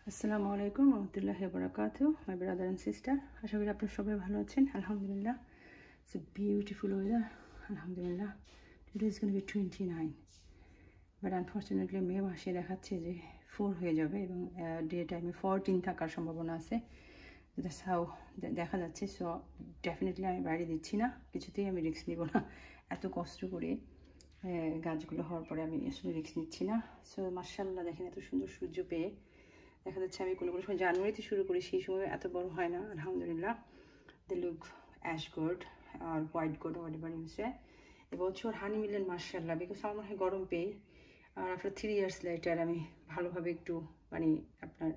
আসসালামু আলাইকুম রহমতুল্লাহি ওয়া বারাকাতুহু মাই ব্রাদার এন্ড সিস্টার। আশা করি আপনারা সবাই ভালো আছেন। আলহামদুলিল্লাহ, ইটস এ বিউটিফুল ওয়েদার। আলহামদুলিল্লাহ, today is gonna be 29, but unfortunately May মাসে দেখাচ্ছে যে 4 হয়ে যাবে এবং ডে টাইমে 14 থাকার সম্ভাবনা আছে। দ্যাটস হাউ দেখা যাচ্ছে। সো ডেফিনেটলি আমি বাইরে দিচ্ছি না, কিছুতেই আমি রিস্ক নিব না। এত কষ্ট করে গাছগুলো হওয়ার পরে আমি আসলে রিস্ক নিচ্ছি না। সো মাশাআল্লাহ, দেখেন এত সুন্দর সূর্য পেয়ে দেখা যাচ্ছে। আমি কোনো সময় জানুয়ারিতে শুরু করি, সেই সময় এত বড় হয় না। আলহামদুলিল্লাহ, দে লুক অ্যাশ গোল্ড আর white gold whatever you say. এবছর হানি মিলেন মাশাআল্লাহ, বিকজ আমার মনে হয় গরম পেয়ে আর আফটার 3 ইয়ার্স লেটার আমি ভালোভাবে একটু মানে আপনার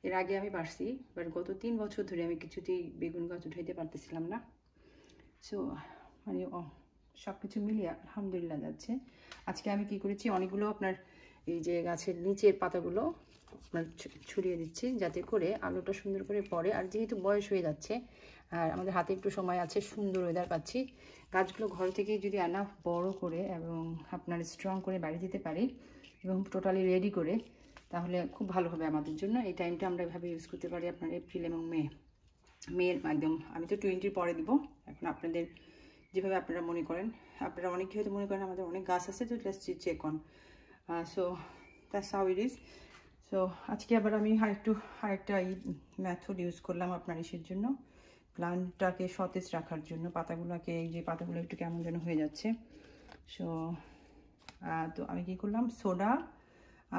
এর আগে আমি পারছি, বাট গত 3 বছর ধরে আমি কিছুতেই বেগুন গাছ উঠাইতে পারতেছিলাম না। সো মানে সব কিছু মিলিয়ে আলহামদুলিল্লাহ যাচ্ছে। আজকে আমি কি করেছি, অনেকগুলো আপনার এই যে গাছের নিচের পাতাগুলো আপনার ছড়িয়ে দিচ্ছি, যাতে করে আলোটা সুন্দর করে পড়ে। আর যেহেতু বয়স হয়ে যাচ্ছে আর আমাদের হাতে একটু সময় আছে, সুন্দর ওয়েদার পাচ্ছি, গাছগুলো ঘর থেকে যদি এনাফ বড় করে এবং আপনার স্ট্রং করে বাইরে দিতে পারি এবং টোটালি রেডি করে, তাহলে খুব ভালো হবে আমাদের জন্য। এই টাইমটা আমরা এভাবে ইউজ করতে পারি আপনার এপ্রিল এবং মেয়ের একদম। আমি তো 20 পরে দিব, এখন আপনাদের যেভাবে আপনারা মনে করেন। আপনারা অনেকে হয়তো মনে করেন আমাদের অনেক গাছ আছে, তো let's check on. So that's how it is. So আজকে আবার আমি আরেকটা এই মেথড ইউজ করলাম আপনার ইসের জন্য, প্লান্টটাকে সতেজ রাখার জন্য। পাতাগুলোকে, এই যে পাতাগুলো একটু কেমন যেন হয়ে যাচ্ছে। সো তো আমি কি করলাম, সোডা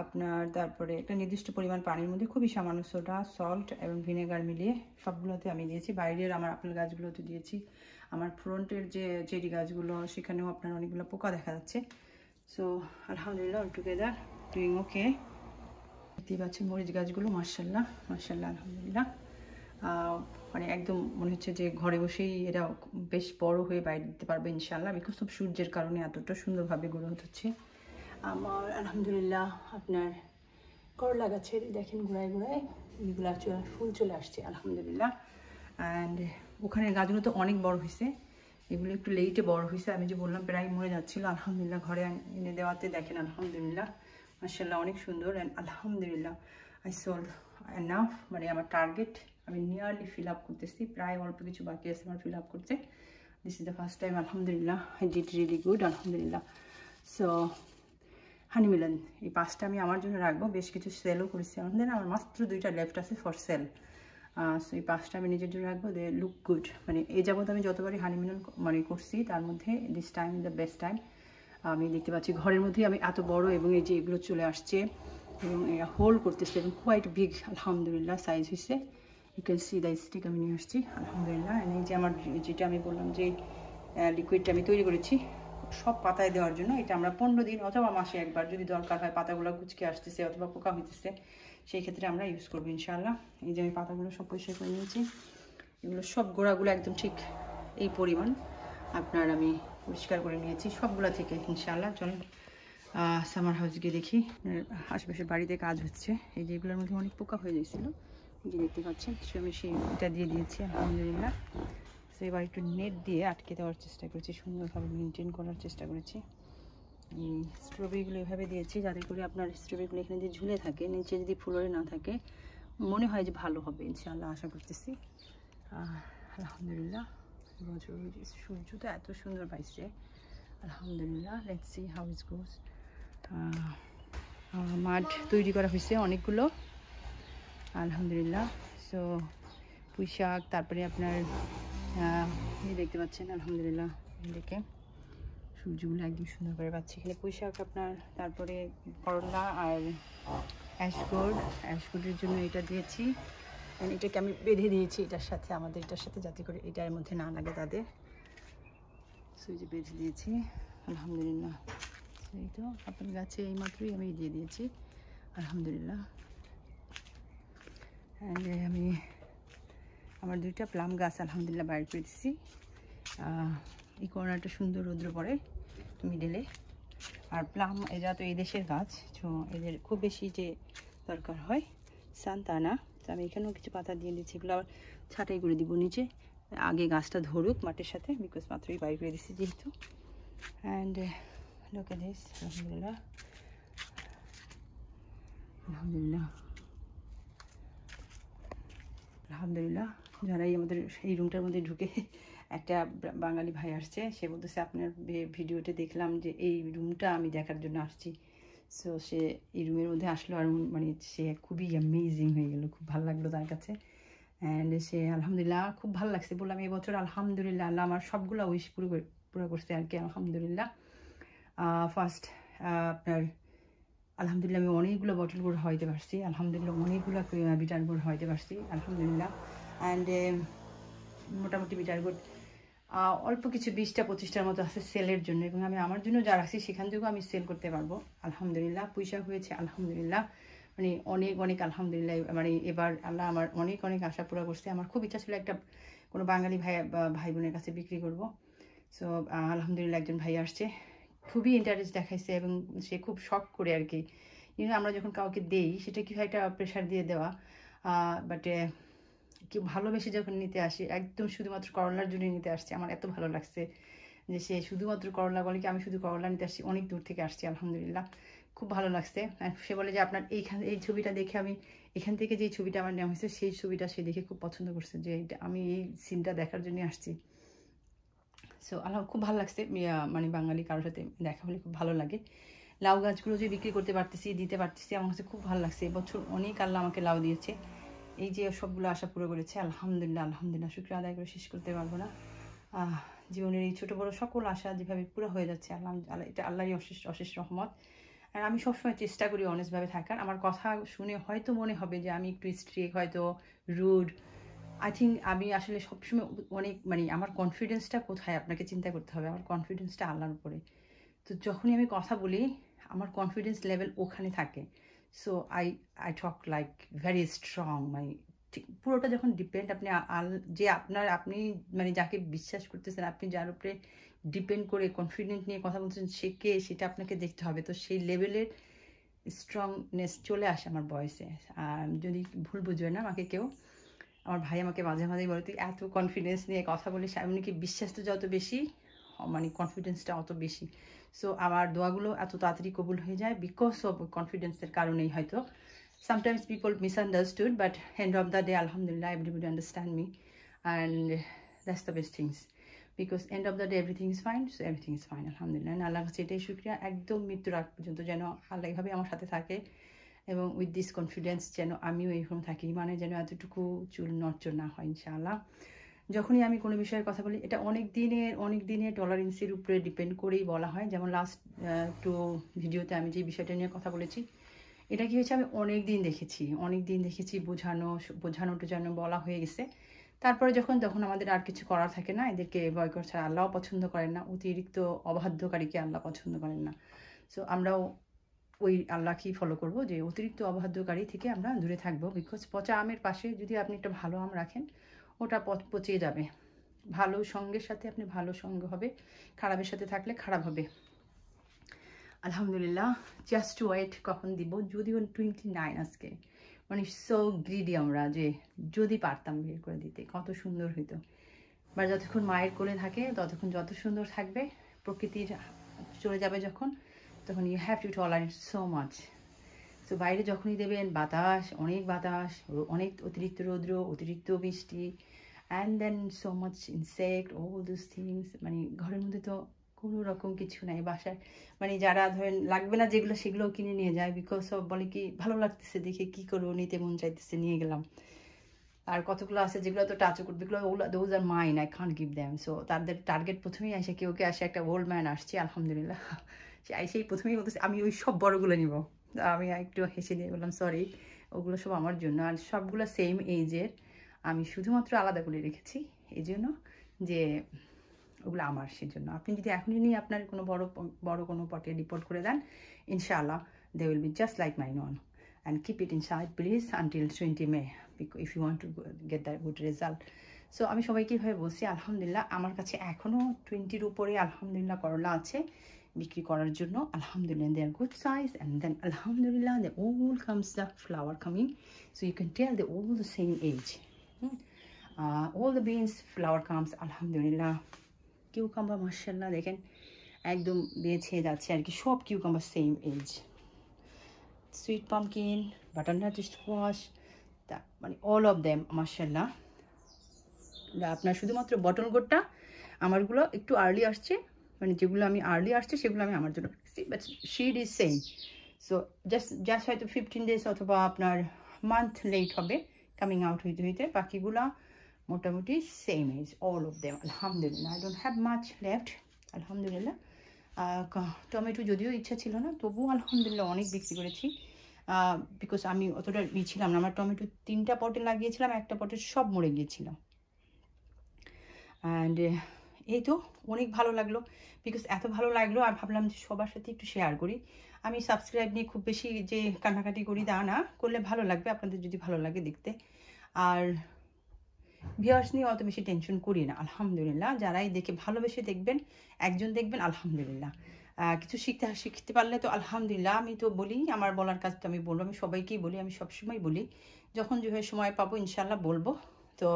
আপনার, তারপরে একটা নির্দিষ্ট পরিমাণ পানির মধ্যে খুবই সামান্য সোডা, সল্ট এবং ভিনেগার মিলিয়ে সবগুলোতে আমি দিয়েছি। বাইরের আমার আপেল গাছগুলোতে দিয়েছি, আমার ফ্রন্টের যে চেরি গাছগুলো সেখানেও আপনার অনেকগুলো পোকা দেখা যাচ্ছে। সো আলহামদুলিল্লাহ, অল টুগেদার ডুইং ওকে। দেখতেই পাচ্ছেন মরিচ গাছগুলো মাশাআল্লাহ মাশাআল্লাহ আলহামদুলিল্লাহ, মানে একদম মনে হচ্ছে যে ঘরে বসেই এরা বেশ বড় হয়ে বাইরে দিতে পারবে ইনশাআল্লাহ, বিকজ সব সূর্যের কারণে এতটা সুন্দরভাবে গ্রোথ হচ্ছে আমার। আলহামদুলিল্লাহ, আপনার করলা গাছের দেখেন গোড়ায় গোড়ায় এইগুলো ফুল চলে আসছে আলহামদুলিল্লাহ। অ্যান্ড ওখানে গাছগুলো তো অনেক বড় হয়েছে, এগুলো একটু লেটে বড় হয়েছে। আমি যে বললাম প্রায় মরে যাচ্ছিলো, আলহামদুলিল্লাহ ঘরে এনে দেওয়াতে দেখেন আলহামদুলিল্লাহ মাশাআল্লাহ অনেক সুন্দর। অ্যান্ড আলহামদুলিল্লাহ আই সোল্ড এনাফ, মানে আমার টার্গেট আমি নিয়ারলি ফিল আপ করতেছি, প্রায় অল্প কিছু বাকি আছে আমার ফিল আপ করতে। This is the first time আলহামদুলিল্লাহ, আই ডিড রিয়েলি গুড আলহামদুলিল্লাহ। সো হানি মিলন এই 5টা আমি আমার জন্য রাখবো, বেশ কিছু সেলও করেছি আলহামদুলিল্লাহ। আমার মাত্র 2টা লেফট আছে ফর সেল। সো এই 5টা আমি নিজের জন্য রাখবো, দে লুক গুড। মানে এই যাবত আমি যতবারই হানি মিলন মানে করছি, তার মধ্যে this time the best time. আমি দেখতে পাচ্ছি ঘরের মধ্যেই আমি এত বড় এবং এই যে এগুলো চলে আসছে এবং এরা হোল্ড করতেছে এবং কোয়াইট বিগ আলহামদুলিল্লাহ সাইজ হয়েছে। You can see the stick আমি নিয়ে আসছি আলহামদুলিল্লাহ। এই যে আমার যেটা আমি বললাম যে লিকুইডটা আমি তৈরি করেছি সব পাতায় দেওয়ার জন্য, এটা আমরা 15 দিন অথবা মাসে একবার যদি দরকার হয়, পাতাগুলো কুচকে আসতেছে অথবা পোকা হইতেছে, সেই ক্ষেত্রে আমরা ইউজ করবো ইনশাআল্লাহ। এই যে আমি পাতাগুলো সব পরিষ্কার করে নিয়েছি, এগুলো সব গোড়াগুলো একদম ঠিক এই পরিমাণ আপনার আমি পরিষ্কার করে নিয়েছি সবগুলো থেকে ইনশাআল্লাহ। চলুন সামার হাউস গিয়ে দেখি। আশেপাশে বাড়িতে কাজ হচ্ছে, এই যে এগুলোর মধ্যে অনেক পোকা হয়ে গেছিল, যে দেখতে পাচ্ছেন। সো আমি সেইটা দিয়ে দিয়েছি আলহামদুলিল্লাহ। সো এবার একটু নেট দিয়ে আটকে দেওয়ার চেষ্টা করেছি, সুন্দরভাবে মেনটেন করার চেষ্টা করেছি। স্ট্রবেরিগুলো এভাবে দিয়েছি যাতে করে আপনার স্ট্রবেরিগুলো এখানে যদি ঝুলে থাকে, নিচে যদি ফ্লোরে না থাকে, মনে হয় যে ভালো হবে ইনশাআল্লাহ, আশা করতেছি। আলহামদুলিল্লাহ, সূর্য তো এত সুন্দর পাইছে আলহামদুলিল্লাহ। লেটস সি হাউ ইট গোস। মাঠ তৈরি করা হয়েছে অনেকগুলো আলহামদুলিল্লাহ। সো পুঁই শাক, তারপরে আপনার দেখতে পাচ্ছেন আলহামদুলিল্লাহ, দেখে সূর্যগুলো একদম সুন্দর করে পাচ্ছি এখানে। পুঁই শাক আপনার, তারপরে করলা আর অ্যাশগোল্ডের জন্য এটা দিয়েছি। এটাকে আমি বেঁধে দিয়েছি এটার সাথে, আমাদের এটার সাথে, যাতে করে এটার মধ্যে না লাগে তাদের। সো এই যে বেঁধে দিয়েছি আলহামদুলিল্লাহ। এই তো আপনার গাছে এইমাত্রই আমি দিয়ে দিয়েছি আলহামদুলিল্লাহ। অ্যান্ড আমি আমার 2টা প্লাম গাছ আলহামদুলিল্লাহ বাইর করে দিচ্ছি। এই কর্নারটা সুন্দর রৌদ্র পড়ে মিডলে। আর প্লাম এরা তো এই দেশের গাছ, তো এদের খুব বেশি যে দরকার হয় সান্তানা, তো আমি এখানেও কিছু পাতা দিয়ে দিচ্ছি। এগুলো আবার ছাঁটাই করে দিব নিচে, আগে গাছটা ধরুক মাটির সাথে, বিকজ মাত্রই বাইর করে দিচ্ছি যেহেতু। অ্যান্ড look at this আলহামদুলিল্লাহ আলহামদুলিল্লাহ। আলহামদুলিল্লাহ। যারাই আমাদের এই রুমটার মধ্যে ঢুকে একটা বাঙালি ভাই আসছে, সে বলতেছে আপনার ভিডিওতে দেখলাম যে এই রুমটা আমি দেখার জন্য আসছি। সো সে এই রুমের মধ্যে আসলো আর মানে সে খুবই অ্যামেজিং হয়ে গেল, খুব ভালো লাগলো তার কাছে। অ্যান্ড সে আলহামদুলিল্লাহ খুব ভালো লাগছে, বললাম এবছর আলহামদুলিল্লাহ আল্লাহ আমার সবগুলো উইশ পুরো করছে আর কি আলহামদুলিল্লাহ। ফার্স্ট আপনার আলহামদুলিল্লাহ আমি অনেকগুলো বটল গুড় হইতে পারছি, আলহামদুলিল্লাহ অনেকগুলো বিটার গুড় হইতে পারছি আলহামদুলিল্লাহ। অ্যান্ড মোটামুটি বিটার গুড় অল্প কিছু 20-25টার মতো আছে সেলের জন্য, এবং আমি আমার জন্য যা রাখছি সেখান থেকেও আমি সেল করতে পারবো আলহামদুলিল্লাহ। পয়সা হয়েছে আলহামদুলিল্লাহ, মানে অনেক অনেক আলহামদুলিল্লাহ। মানে এবার আল্লাহ আমার অনেক অনেক আশা পুরো করছে। আমার খুব ইচ্ছা ছিল একটা কোনো বাঙালি ভাই বোনের কাছে বিক্রি করব। সো আলহামদুলিল্লাহ একজন ভাই আসছে, খুবই ইন্টারেস্ট দেখাইছে এবং সে খুব শখ করে আর কি। কিন্তু আমরা যখন কাউকে দেই সেটা কি হয় একটা প্রেশার দিয়ে দেওয়া, বাট কেউ ভালোবেসে যখন নিতে আসে, একদম শুধুমাত্র করলার জন্য নিতে আসছে, আমার এত ভালো লাগছে যে সে শুধুমাত্র করলা বলে কি আমি শুধু করলা নিতে আসছি, অনেক দূর থেকে আসছি আলহামদুলিল্লাহ, খুব ভালো লাগছে। সে বলে যে আপনার এই ছবিটা দেখে আমি এখান থেকে যে ছবিটা আমার নেওয়া হয়েছে সেই ছবিটা সে দেখে খুব পছন্দ করছে, যে আমি এই সিনটা দেখার জন্য আসছি। সো আল্লাহ খুব ভালো লাগছে, মানে বাঙালি কারোর সাথে দেখা হলে খুব ভালো লাগে। লাউ গাছগুলো যে বিক্রি করতে পারতেছি, দিতে পারতেছি, আমার কাছে খুব ভালো লাগছে। এবছর অনেক আল্লাহ আমাকে লাউ দিয়েছে, এই যে সবগুলো আশা পুরো করেছে আলহামদুলিল্লাহ। আলহামদুলিল্লাহ শুকরিয়া আদায় করে শেষ করতে পারবো না। জীবনের এই ছোটো বড়ো সকল আশা যেভাবে পুরো হয়ে যাচ্ছে আল্লাহ, এটা আল্লাহরই অশেষ রহমত। আর আমি সবসময় চেষ্টা করি অনেস্টভাবে থাকার। আমার কথা শুনে হয়তো মনে হবে যে আমি একটু স্ট্রিক, হয়তো রুড। আই থিঙ্ক আমি আসলে সবসময় অনেক মানে আমার কনফিডেন্সটা কোথায় আপনাকে চিন্তা করতে হবে, আমার কনফিডেন্সটা আল্লাহর উপরে। তো যখনই আমি কথা বলি আমার কনফিডেন্স লেভেল ওখানে থাকে। So I talk like very strong, মানে ঠিক পুরোটা যখন ডিপেন্ড আপনি যে আপনি মানে যাকে বিশ্বাস করতেছেন, আপনি যার উপরে ডিপেন্ড করে কনফিডেন্ট নিয়ে কথা বলছেন, সে কে সেটা আপনাকে দেখতে হবে। তো সেই লেভেলের স্ট্রংনেস চলে আসে আমার ভয়েসে। যদি ভুল বুঝবে না আমাকে কেউ, আমার ভাই আমাকে মাঝে মাঝেই বলে তুই এত কনফিডেন্স নিয়ে কথা বলিস, এমনকি বিশ্বাসটা যত বেশি মানে কনফিডেন্সটা অত বেশি। সো আমার দোয়াগুলো এত তাড়াতাড়ি কবুল হয়ে যায় বিকজ অফ কনফিডেন্সের কারণেই হয়তো। Sometimes people misunderstood, but end of the day, alhamdulillah, everybody understand me, and that's the best things. Because end of the day, everything is fine, so everything is fine, alhamdulillah. And আল্লাহর কাছে এটাই শুকরিয়া, একদম মৃত্যুর আগ পর্যন্ত যেন আল্লাহ এইভাবে আমার সাথে থাকে, এবং উইথ দিস কনফিডেন্স যেন আমিও এইরকম থাকি, মানে যেন এতটুকু চুল নড়চড় না হয় ইনশাআল্লাহ। যখনই আমি কোনো বিষয়ে কথা বলি, এটা অনেক দিনের টলারেন্সের উপরে ডিপেন্ড করেই বলা হয়। যেমন লাস্ট 2 ভিডিওতে আমি যে বিষয়টা নিয়ে কথা বলেছি, এটা কি হয়েছে আমি অনেক দিন দেখেছি, বোঝানো বলা হয়ে গেছে। তারপরে তখন আমাদের আর কিছু করার থাকে না, এদেরকে বয়কট ছাড়া আল্লাহও পছন্দ করেন না, অতিরিক্ত অবাধ্যকারীকে আল্লাহ পছন্দ করেন না। সো আমরাও ওই আল্লাহকেই ফলো করব, যে অতিরিক্ত অবাধ্যকারী থেকে আমরা দূরে থাকবো। বিকজ পচা আমের পাশে যদি আপনি একটা ভালো আম রাখেন, ওটা পচে যাবে। ভালো সঙ্গের সাথে আপনি ভালো সঙ্গ হবে, খারাপের সাথে থাকলে খারাপ হবে। আলহামদুলিল্লাহ, জাস্ট ওয়েট কখন দিব, যদিও 29 আজকে, মানে সো গ্রিডি আমরা, যে যদি পারতাম বিয়ে করে দিতে কত সুন্দর হইতো। বা যতক্ষণ মায়ের কোলে থাকে ততক্ষণ যত সুন্দর থাকবে, প্রকৃতির চলে যাবে যখন, তখন you have to tolerate so much. So বাইরে যখনই দেবেন বাতাস, অনেক অতিরিক্ত রৌদ্র, অতিরিক্ত বৃষ্টি, and then so much insect, all this things. মানে ঘরের মধ্যে তো কোনো রকম কিছু নাই, বাসায় মানে যারা ধরেন লাগবে না যেগুলো, সেগুলোও কিনে নিয়ে যায়। বিকজ সব বলে কি ভালো লাগতেছে দেখে, কি করবো, নিতে মন চাইতেছে, নিয়ে গেলাম। আর কতগুলো আছে যেগুলো তো টাচও করবে, those are mine, I can't give them. So তাদের টার্গেট প্রথমেই আসে, কেউকে আসে একটা ওল্ড ম্যান আসছে আলহামদুলিল্লাহ, সেই প্রথমেই বলতেছে আমি ওই সব বড়গুলো নিব। আমি একটু হেসে দিয়ে বললাম সরি, ওগুলো সব আমার জন্য, আর সবগুলো সেম এইজের, আমি শুধুমাত্র আলাদা করে রেখেছি এই জন্য যে ওগুলো আমার, সেজন্য আপনি যদি এখনই নিয়ে আপনার কোনো বড় কোনো পটে রিপোর্ট করে দেন, ইনশাআল্লাহ they will be just like mine one. And keep it inside please until 20 May if you want to get that good result. So আমি সবাইকে এইভাবে বলছি আলহামদুলিল্লাহ, আমার কাছে এখনও 20-র উপরে আলহামদুলিল্লাহ করলা আছে বিক্রি করার জন্য আলহামদুলিল্লাহ। দে আর গুড সাইজ, অ্যান্ড দেন আলহামদুলিল্লাহ দে all comes the flower coming, so you can tell they all the same age. All the beans flower comes alhamdulillah. Cucumber মাশাআল্লাহ দেখেন একদম বেছে যাচ্ছে আর কি, সব cucumber same as. Sweet pumpkin, butternut squash, তা মানে অল অফ দেম মাশাআল্লাহ। আপনার শুধুমাত্র বটল গোটটা আমারগুলো একটু আর্লি আসছে, মানে যেগুলো আমি আর্লি আসছে সেগুলো আমি আমার জন্য but seed is same. So just হয়তো 15 days অথবা আপনার মান্থ লেট হবে কামিং আউট হইতে হইতে, বাকিগুলা মোটামুটি same as all of them আলহামদুলিল্লাহ। I don't have much left আলহামদুলিল্লাহ। টমেটো যদিও ইচ্ছা ছিল না, তবুও আলহামদুলিল্লাহ অনেক বিক্রি করেছি, বিকজ আমি অতটা ছিলাম না। আমার টমেটো 3টা পটে লাগিয়েছিলাম, একটা পটে সব মরে গিয়েছিল। অ্যান্ড এই তো অনেক ভালো লাগলো, বিকজ এত ভালো লাগলো আর ভাবলাম যে সবার সাথে একটু শেয়ার করি। আমি সাবস্ক্রাইব নিয়ে খুব বেশি যে কান্নাকাটি করি তা না, করলে ভালো লাগবে আপনাদের যদি ভালো লাগে দেখতে। আর ভিউয়ার্স নিয়ে অত বেশি টেনশন করি না আলহামদুলিল্লাহ। যারাই দেখে ভালোবেসে দেখবেন, একজন দেখবেন আলহামদুলিল্লাহ। কিছু শিখতে পারলে তো আলহামদুলিল্লাহ। আমি তো বলি, আমার বলার কাজ তো আমি বলবো, আমি সবাইকেই বলি, আমি সবসময় বলি, যখন যেভাবে সময় পাবো ইনশাল্লাহ বলবো। তো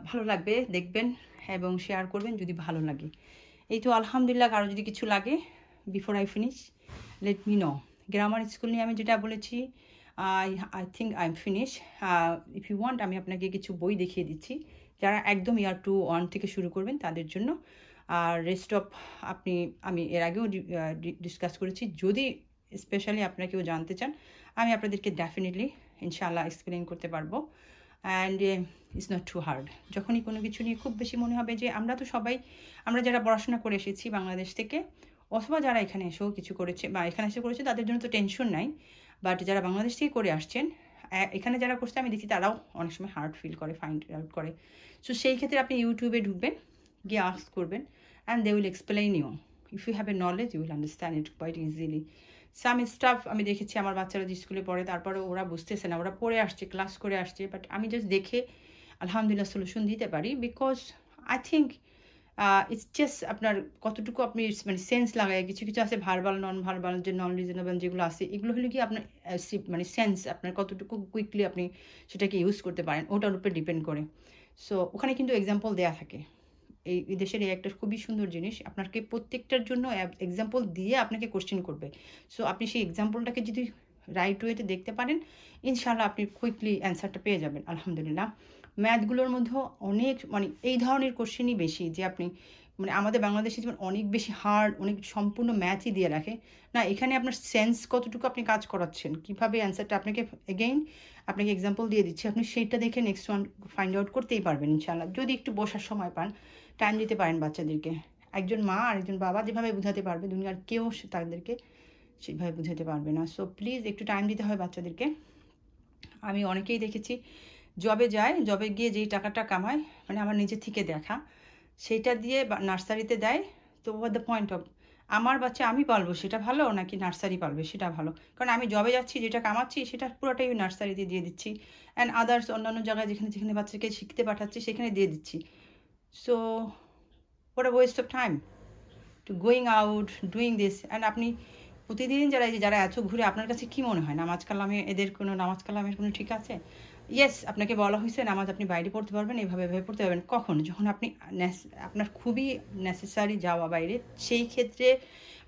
ভালো লাগবে দেখবেন এবং শেয়ার করবেন যদি ভালো লাগে। এই তো আলহামদুলিল্লাহ। কারো যদি কিছু লাগে before I finish let me know. Grammar school নিয়ে আমি যেটা বলেছি I think I am finish. If you want আমি আপনাকে কিছু বই দেখিয়ে দিচ্ছি যারা একদম ইয়ার 2-1 থেকে শুরু করবেন তাদের জন্য। আর রেস্ট অফ আমি এর আগেও ডিসকাস করেছি, যদি স্পেশালি আপনারা কেউ জানতে চান আমি আপনাদেরকে ডেফিনেটলি ইনশাআল্লাহ এক্সপ্লেন করতে পারবো। And it's not too hard. যখনই কোনো কিছু নিয়ে খুব বেশি মনে হবে যে আমরা তো সবাই, আমরা যারা পড়াশোনা করে এসেছি বাংলাদেশ থেকে অথবা যারা এখানে এসেও কিছু করেছে বা এখানে এসে করেছে তাদের জন্য তো টেনশন নাই, বাট যারা বাংলাদেশ থেকে করে আসছেন এখানে যারা করছে আমি দেখি তারাও অনেক সময় হার্ড ফিল করে, ফাইন্ড আউট করে। সো সেই ক্ষেত্রে আপনি ইউটিউবে ঢুকবেন, গিয়ে আস্ক করবেন and they will explain you. If you have a knowledge you will understand it quite easily. Some stuff আমি দেখেছি আমার বাচ্চারা যে স্কুলে পড়ে তারপরে ওরা বুঝতেছে না, ওরা পড়ে আসছে, ক্লাস করে আসছে, বাট আমি জাস্ট দেখে আলহামদুলিল্লাহ সলিউশন দিতে পারি, because I think it's just আপনার কতটুকু আপনি মানে সেন্স লাগায়। কিছু কিছু আছে ভার্বাল, নন ভার্বাল, যে নন রিজনেবল যেগুলো আছে এগুলো হলে কি আপনার মানে সেন্স আপনার কতটুকু কুইকলি আপনি সেটাকে ইউজ করতে পারেন ওটার উপরে ডিপেন্ড করে। সো ওখানে কিন্তু এক্সাম্পল দেওয়া থাকে। এই দেশের এই একটা খুবই সুন্দর জিনিস, আপনাকে প্রত্যেকটার জন্য এক্সাম্পল দিয়ে আপনাকে কোশ্চেন করবে। সো আপনি সেই এক্সাম্পলটাকে যদি রাইট ওয়েতে দেখতে পারেন ইনশাআল্লাহ আপনি কুইকলি অ্যান্সারটা পেয়ে যাবেন আলহামদুলিল্লাহ। ম্যাথগুলোর মধ্যেও অনেক মানে এই ধরনের কোশ্চেনই বেশি, যে আপনি মানে আমাদের বাংলাদেশে যেমন অনেক বেশি হার্ড, অনেক সম্পূর্ণ ম্যাথই দিয়ে রাখে না, এখানে আপনার সেন্স কতটুকু আপনি কাজ করাচ্ছেন, কীভাবে অ্যান্সারটা আপনাকে এগেইন আপনাকে এক্সাম্পল দিয়ে দিচ্ছি, আপনি সেইটা দেখে নেক্সট ওয়ান ফাইন্ড আউট করতেই পারবেন ইনশাআল্লাহ, যদি একটু বসার সময় পান, টাইম দিতে পারেন বাচ্চাদেরকে। একজন মা আর একজন বাবা যেভাবে বোঝাতে পারবে দুনিয়ার কেউ তাদেরকে সেইভাবে বোঝাতে পারবে না। সো প্লিজ একটু টাইম দিতে হয় বাচ্চাদেরকে। আমি অনেকেই দেখেছি জবে যায়, জবে গিয়ে যেই টাকাটা কামায় মানে আমার নিজের থেকে দেখা, সেইটা দিয়ে নার্সারিতে দেয়। তো হোয়াট দ্য পয়েন্ট অফ আমার বাচ্চা আমি পালবো সেটা ভালো নাকি নার্সারি পালবে সেটা ভালো? কারণ আমি জবে যাচ্ছি, যেটা কামাচ্ছি সেটা পুরোটাই নার্সারিতে দিয়ে দিচ্ছি, অ্যান্ড আদার্স অন্যান্য জায়গায় যেখানে যেখানে বাচ্চাকে শিখতে পাঠাচ্ছি সেখানে দিয়ে দিচ্ছি। So what a West of time to going out doing this. And আপনি প্রতিদিন যারা এত ঘুরে, আপনার কাছে কী মনে হয় নামাজ কালামে এদের কোনো নামাজ কালামের কোনো ঠিক আছে? ইয়েস, আপনাকে বলা হয়েছে নামাজ আপনি বাইরে পড়তে পারবেন, এভাবে পড়তে পারবেন। কখন? যখন আপনি আপনার খুবই নেসেসারি যাওয়া বাইরে, সেই ক্ষেত্রে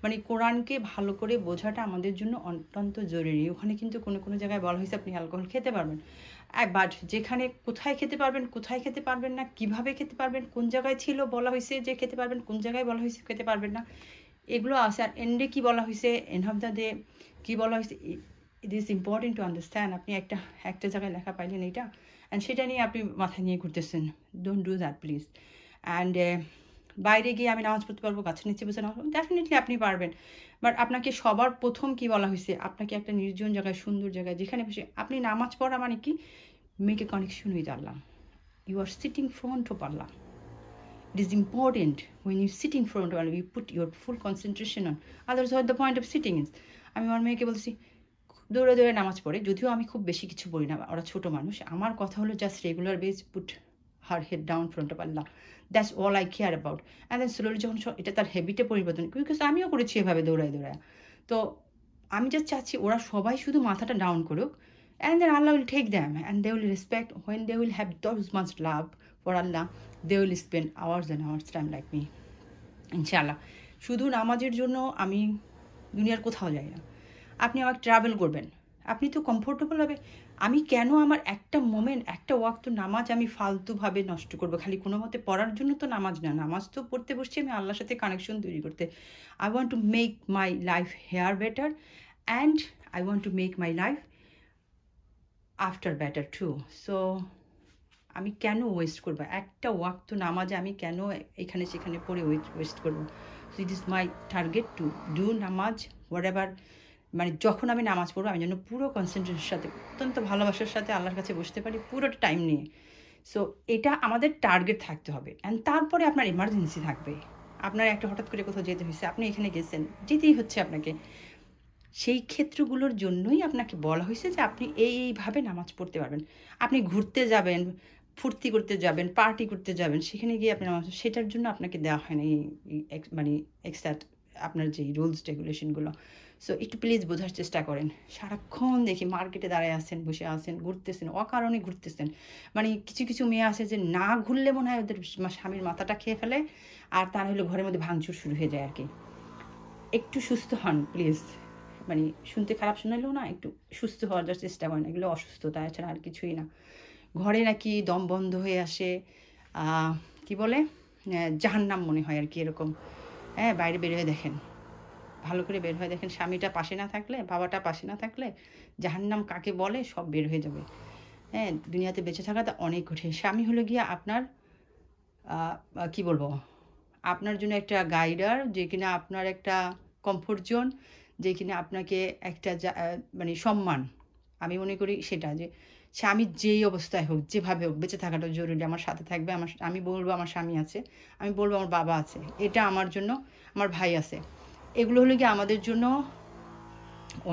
মানে কোরআনকে ভালো করে বোঝাটা আমাদের জন্য অত্যন্ত জরুরি। ওখানে কিন্তু কোনো কোনো জায়গায় বলা হয়েছে আপনি অ্যালকোহল খেতে পারবেন, বাট যেখানে কোথায় খেতে পারবেন, কোথায় খেতে পারবেন না, কিভাবে খেতে পারবেন, কোন জায়গায় ছিল বলা হয়েছে যে খেতে পারবেন, কোন জায়গায় বলা হয়েছে খেতে পারবেন না, এগুলো আছে। আর এন্ডে কী বলা হয়েছে, এন্ড অফ দ্য ডে কী বলা হয়েছে, ইট ইজ ইম্পর্টেন্ট টু আন্ডারস্ট্যান্ড। আপনি একটা জায়গায় লেখা পাইলেন এইটা, অ্যান্ড সেটা নিয়ে আপনি মাথায় নিয়ে ঘুরতেছেন। Don't do that please. And বাইরে গিয়ে আমি নামাজ পড়তে পারবো, গাছের নিচে বসে নামাজ, ডেফিনেটলি আপনি পারবেন, বাট আপনাকে সবার প্রথম কী বলা হয়েছে, আপনাকে একটা নির্জন জায়গায়, সুন্দর জায়গায় যেখানে বসে আপনি নামাজ পড়া মানে কি, make a connection with Allah. You are sitting front of Allah. It is important when you sit in front of Allah, you put your full concentration on. Others, what the point of sitting is? আমি আমার মেয়েকে বলছি দৌড়ে দৌড়ে নামাজ পড়ে, যদিও আমি খুব বেশি কিছু বলি না, ওরা ছোটো মানুষ। আমার কথা হলো just regular base put her head down front of Allah, that's all I care about. And then slowly যখন এটা তার হ্যাবিটে পরিবর্তন, বিকজ আমিও করেছি এভাবে দৌড়ায় দৌড়ায়। তো আমি জাস্ট চাচ্ছি ওরা সবাই শুধু মাথাটা ডাউন করুক, and then Allah will take them and they will respect. When they will have those much love for Allah, they will spend hours and hours time like me. ইনশাআল্লাহ। শুধু নামাজের জন্য আমি দুনিয়ার কোথাও যাই না। আপনি আমাকে ট্রাভেল করবেন, আপনি তো কমফোর্টেবল হবে, আমি কেন আমার একটা মোমেন্ট, একটা ওয়াক্ত নামাজ আমি ফালতুভাবে নষ্ট করবো? খালি কোনো মতে পড়ার জন্য তো নামাজ না, নামাজ তো পড়তে বসছি আমি আল্লাহর সাথে কানেকশন তৈরি করতে। I want to make my life here better and I want to make my life after better too. So আমি কেন ওয়েস্ট করবো একটা ওয়াক্ত নামাজে? আমি কেন এখানে সেখানে পড়ে ওয়েস্ট করবো? So it is my target to do নামাজ হোয়াট এভার। মানে যখন আমি নামাজ পড়বো আমি যেন পুরো কনসেন্ট্রেশনের সাথে, অত্যন্ত ভালোবাসার সাথে আল্লাহর কাছে বসতে পারি পুরোটা টাইম নিয়ে। সো এটা আমাদের টার্গেট থাকতে হবে। অ্যান্ড তারপরে আপনার এমার্জেন্সি থাকবে, আপনার একটা হঠাৎ করে কোথাও যেতে হয়েছে, আপনি এখানে গেছেন, যেতেই হচ্ছে আপনাকে, সেই ক্ষেত্রগুলোর জন্যই আপনাকে বলা হয়েছে যে আপনি এইভাবে নামাজ পড়তে পারবেন। আপনি ঘুরতে যাবেন, ফুর্তি করতে যাবেন, পার্টি করতে যাবেন, সেখানে গিয়ে আপনি নামাজ, সেটার জন্য আপনাকে দেওয়া হয় না মানে এক্সট্রা আপনার যেই রুলস রেগুলেশনগুলো। সো একটু প্লিজ বোঝার চেষ্টা করেন। সারাক্ষণ দেখি মার্কেটে দাঁড়ায় আছেন, বসে আছেন, ঘুরতেছেন, অকারণে ঘুরতেছেন। মানে কিছু কিছু মেয়ে আছে যে না ঘুরলে মনে হয় ওদের স্বামীর মাথাটা খেয়ে ফেলে, আর তার হলে ঘরের মধ্যে ভাঙচুর শুরু হয়ে যায় আর কি। একটু সুস্থ হন প্লিজ। মানে শুনতে খারাপ শোনালেও না, একটু সুস্থ হওয়ার যার চেষ্টা করেন। এগুলো অসুস্থতা, এছাড়া আর কিছুই না। ঘরে নাকি দম বন্ধ হয়ে আসে, কি বলে, জাহান্নাম মনে হয় আর কি, এরকম। হ্যাঁ, বাইরে বের হয়ে দেখেন, ভালো করে বের হয়ে দেখেন, স্বামীটা পাশে না থাকলে, বাবাটা পাশে না থাকলে জাহান্নাম কাকে বলে সব বের হয়ে যাবে। হ্যাঁ, দুনিয়াতে বেঁচে থাকাটা অনেক কঠিন। স্বামী হলো গিয়ে আপনার কি বলবো, আপনার জন্য একটা গাইডার, যে কিনা আপনার একটা কমফোর্ট জোন, যে কিনা আপনাকে একটা মানে সম্মান। আমি মনে করি সেটা, যে স্বামী যেই অবস্থায় হোক, যেভাবে হোক, বেঁচে থাকাটা জরুরি। আমার সাথে থাকবে, আমি বলবো আমার স্বামী আছে, আমি বলবো আমার বাবা আছে, এটা আমার জন্য, আমার ভাই আছে। এগুলো হলো কি আমাদের জন্য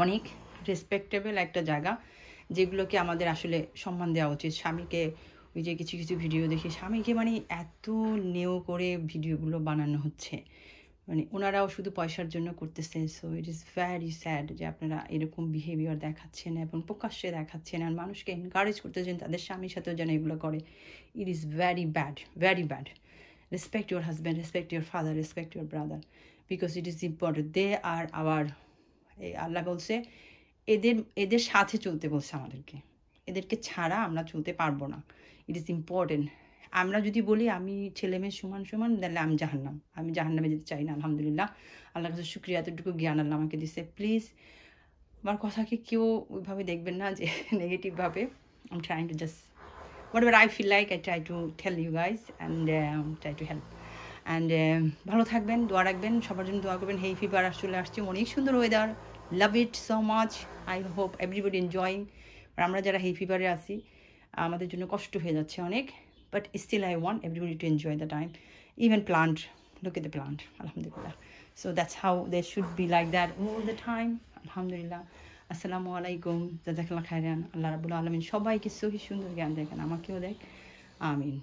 অনেক রেসপেক্টেবল একটা জায়গা, যেগুলোকে আমাদের আসলে সম্মান দেওয়া উচিত। স্বামীকে, ওই যে কিছু কিছু ভিডিও দেখি স্বামীকে মানে এত নেও করে ভিডিওগুলো বানানো হচ্ছে, মানে ওনারাও শুধু পয়সার জন্য করতেছে। So it is vary sad যে আপনারা এরকম বিহেভিয়ার দেখাচ্ছেন এবং প্রকাশ্যে দেখাচ্ছেন, আর মানুষকে এনকারেজ করতেছেন তাদের স্বামীর সাথেও যেন এগুলো করে। It is very bad, very bad. Respect your husband, respect your father, respect your brother, because it is important. They are our, এই আল্লাহ বলছে এদের সাথে চলতে বলছে আমাদেরকে, এদেরকে ছাড়া আমরা চলতে পারবো না। ইট ইজ ইম্পর্টেন্ট। আমরা যদি বলি আমি ছেলে মেয়ে সমান সমান, তাহলে আমি জাহান্নামে যেতে চাই না। আলহামদুলিল্লাহ, আল্লাহর কাছে শুক্রিয়া, এতটুকু জ্ঞান আল্লাহ আমাকে দিচ্ছে। প্লিজ আমার কথাকে কেউ ওইভাবে দেখবেন না যে নেগেটিভভাবে। I am trying to just whatever I feel like, I try to tell you guys and try to help. And ভালো থাকবেন, দোয়া রাখবেন, সবার জন্য দোয়া করবেন। হেই ফিভার চলে আসছে, অনেক সুন্দর weather, love it so much. I hope everybody enjoying. আর আমরা যারা হেই ফিভারে আছি, আমাদের জন্য কষ্ট হয়ে যাচ্ছে অনেক, but still I want everybody to enjoy the time. Even plant, look at the plant, alhamdulillah. So that's how they should be, like that all the time, alhamdulillah. আসসালামু আলাইকুম, জাযাকাল্লাহ খাইরান। আল্লাহ রাব্বুল আলামিন সবাইকে সহি সুন্দর জ্ঞান দেখেন, আমাকেও দেখ, আমিন।